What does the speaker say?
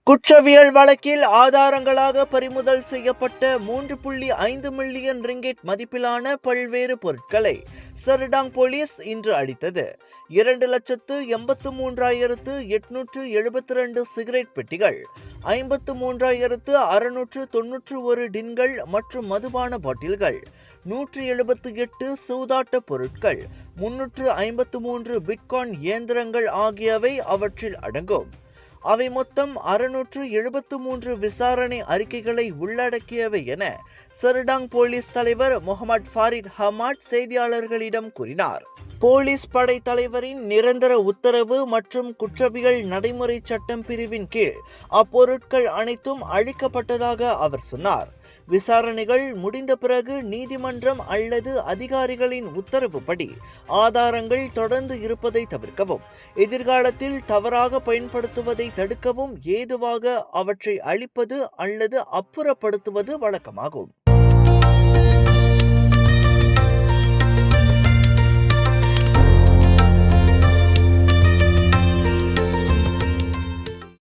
குற்றவியல் வழக்கில் ஆதாரங்களாக பறிமுதல் செய்யப்பட்ட 3.5 மில்லியன் ரிங்கெட் மதிப்பிலான பல்வேறு பொருட்களை சர்டாங் போலீஸ் இன்று அளித்தது. 2,83,872 சிகரெட் பெட்டிகள், 53,691 டின்கள் மற்றும் மதுபான பாட்டில்கள், 178 சூதாட்ட பொருட்கள், 353 பிட்காயின் இயந்திரங்கள் ஆகியவை அவற்றில் அடங்கும். அவை மொத்தம் 673 விசாரணை அறிக்கைகளை உள்ளடக்கியவை என சர்டாங் போலீஸ் தலைவர் முகமது ஃபாரிட் ஹமாட் செய்தியாளர்களிடம் கூறினார். போலீஸ் படை தலைவரின் நிரந்தர உத்தரவு மற்றும் குற்றவியல் நடைமுறை சட்டம் பிரிவின் கீழ் அப்பொருட்கள் அனைத்தும் அழிக்கப்பட்டதாக அவர் சொன்னார். விசாரணைகள் முடிந்த பிறகு நீதிமன்றம் அல்லது அதிகாரிகளின் உத்தரவுப்படி ஆதாரங்கள் தொடர்ந்து இருப்பதை தவிர்க்கவும், எதிர்காலத்தில் தவறாக பயன்படுத்துவதை தடுக்கவும் ஏதுவாக அவற்றை அழிப்பது அல்லது அப்புறப்படுத்துவது வழக்கமாகும்.